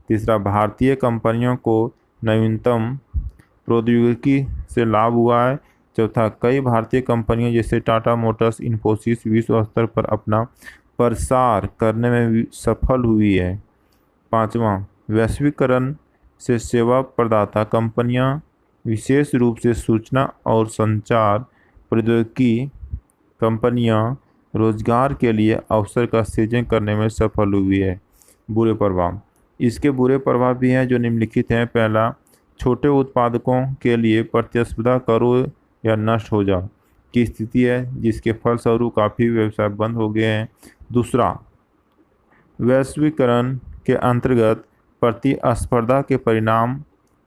तीसरा, भारतीय कंपनियों को नवीनतम प्रौद्योगिकी से लाभ हुआ है। चौथा, कई भारतीय कंपनियों जैसे टाटा मोटर्स, इन्फोसिस विश्व स्तर पर अपना प्रसार करने में सफल हुई है। पांचवा, वैश्वीकरण से सेवा प्रदाता कंपनियां, विशेष रूप से सूचना और संचार प्रौद्योगिकी कंपनियां, रोजगार के लिए अवसर का सृजन करने में सफल हुई है। बुरे प्रभाव। इसके बुरे प्रभाव भी हैं जो निम्नलिखित हैं। पहला, छोटे उत्पादकों के लिए प्रतिस्पर्धा करो या नष्ट हो जाओ की स्थिति है, जिसके फलस्वरूप काफ़ी व्यवसाय बंद हो गए हैं। दूसरा, वैश्वीकरण के अंतर्गत प्रतिस्पर्धा के परिणाम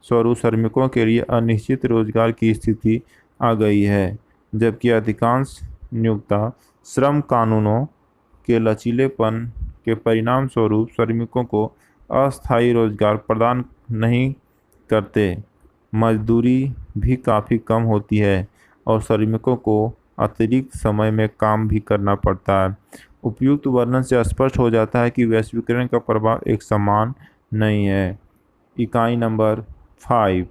स्वरूप श्रमिकों के लिए अनिश्चित रोजगार की स्थिति आ गई है, जबकि अधिकांश नियोक्ता श्रम कानूनों के लचीलेपन के परिणाम स्वरूप श्रमिकों को अस्थायी रोजगार प्रदान नहीं करते। मजदूरी भी काफ़ी कम होती है और श्रमिकों को अतिरिक्त समय में काम भी करना पड़ता है। उपयुक्त वर्णन से स्पष्ट हो जाता है कि वैश्वीकरण का प्रभाव एक समान नहीं है। इकाई नंबर 5,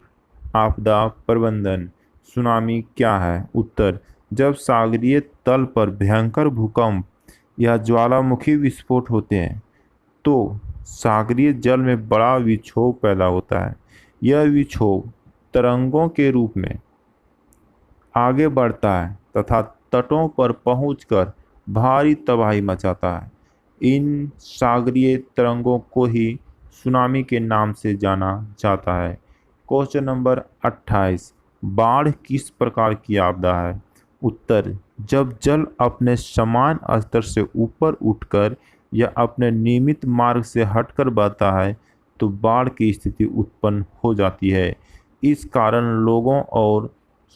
आपदा प्रबंधन। सुनामी क्या है? उत्तर, जब सागरीय तल पर भयंकर भूकंप या ज्वालामुखी विस्फोट होते हैं तो सागरीय जल में बड़ा विक्षोभ पैदा होता है। यह विक्षोभ तरंगों के रूप में आगे बढ़ता है तथा तटों पर पहुंचकर भारी तबाही मचाता है। इन सागरीय तरंगों को ही सुनामी के नाम से जाना जाता है। क्वेश्चन नंबर 28, बाढ़ किस प्रकार की आपदा है? उत्तर, जब जल अपने समान स्तर से ऊपर उठकर या अपने नियमित मार्ग से हटकर बहता है तो बाढ़ की स्थिति उत्पन्न हो जाती है। इस कारण लोगों और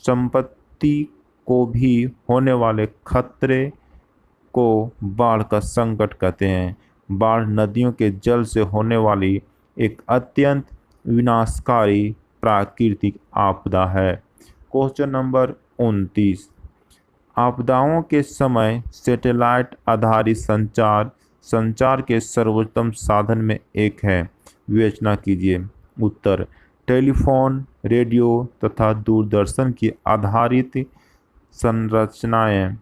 संपत्ति को भी होने वाले खतरे को बाढ़ का संकट कहते हैं। बाढ़ नदियों के जल से होने वाली एक अत्यंत विनाशकारी प्राकृतिक आपदा है। क्वेश्चन नंबर 29, आपदाओं के समय सैटेलाइट आधारित संचार के सर्वोत्तम साधन में एक है। विवेचना कीजिए। उत्तर, टेलीफोन, रेडियो तथा दूरदर्शन की आधारित संरचनाएं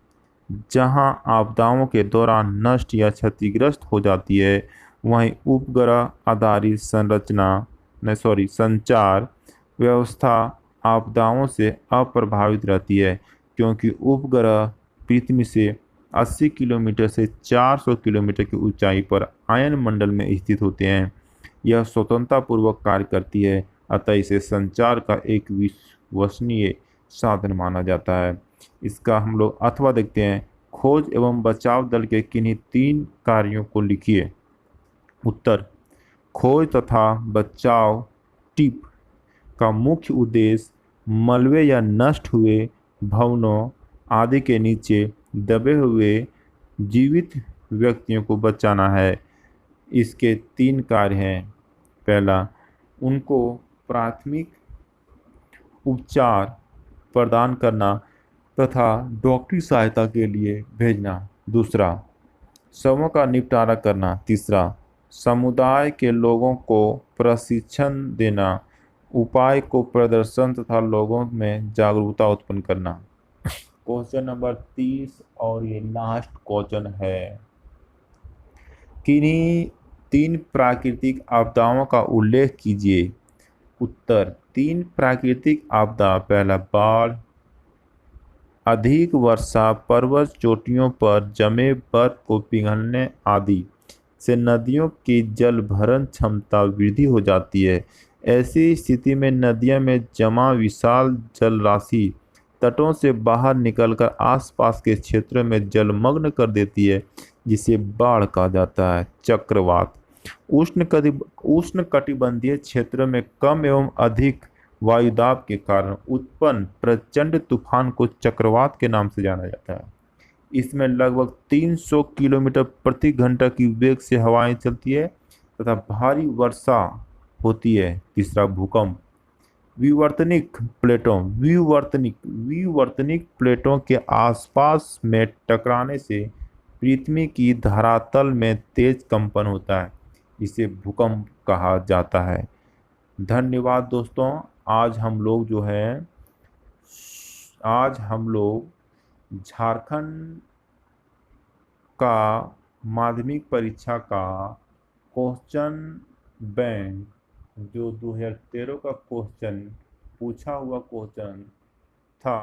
जहां आपदाओं के दौरान नष्ट या क्षतिग्रस्त हो जाती है, वहीं उपग्रह आधारित संचार व्यवस्था आपदाओं से अप्रभावित रहती है, क्योंकि उपग्रह पृथ्वी से 80 किलोमीटर से 400 किलोमीटर की ऊंचाई पर आयन मंडल में स्थित होते हैं। यह स्वतंत्रतापूर्वक कार्य करती है अतः इसे संचार का एक विश्वसनीय साधन माना जाता है। इसका हम लोग अथवा देखते हैं, खोज एवं बचाव दल के किन्हीं 3 कार्यों को लिखिए। उत्तर, खोज तथा बचाव टीम का मुख्य उद्देश्य मलबे या नष्ट हुए भवनों आदि के नीचे दबे हुए जीवित व्यक्तियों को बचाना है। इसके 3 कार्य हैं। पहला, उनको प्राथमिक उपचार प्रदान करना तथा डॉक्टरी सहायता के लिए भेजना। दूसरा, शवों का निपटारा करना। तीसरा, समुदाय के लोगों को प्रशिक्षण देना, उपाय को प्रदर्शन तथा लोगों में जागरूकता उत्पन्न करना। क्वेश्चन नंबर 30 और ये लास्ट क्वेश्चन है, किन्हीं 3 प्राकृतिक आपदाओं का उल्लेख कीजिए। उत्तर, 3 प्राकृतिक आपदा। पहला, बाढ़, अधिक वर्षा, पर्वत चोटियों पर जमे बर्फ को पिघलने आदि से नदियों की जल भरण क्षमता वृद्धि हो जाती है। ऐसी स्थिति में नदियों में जमा विशाल जल राशि तटों से बाहर निकलकर आसपास के क्षेत्रों में जलमग्न कर देती है, जिसे बाढ़ कहा जाता है। चक्रवात, उष्णकटिबंधीय क्षेत्रों में कम एवं अधिक वायुदाब के कारण उत्पन्न प्रचंड तूफान को चक्रवात के नाम से जाना जाता है। इसमें लगभग 300 किलोमीटर प्रति घंटा की वेग से हवाएं चलती है तथा भारी वर्षा होती है। तीसरा, भूकंप, विवर्तनिक प्लेटों के आसपास में टकराने से पृथ्वी की धरातल में तेज कंपन होता है, इसे भूकंप कहा जाता है। धन्यवाद दोस्तों। आज हम लोग झारखंड का माध्यमिक परीक्षा का क्वेश्चन बैंक जो 2013 का क्वेश्चन पूछा हुआ क्वेश्चन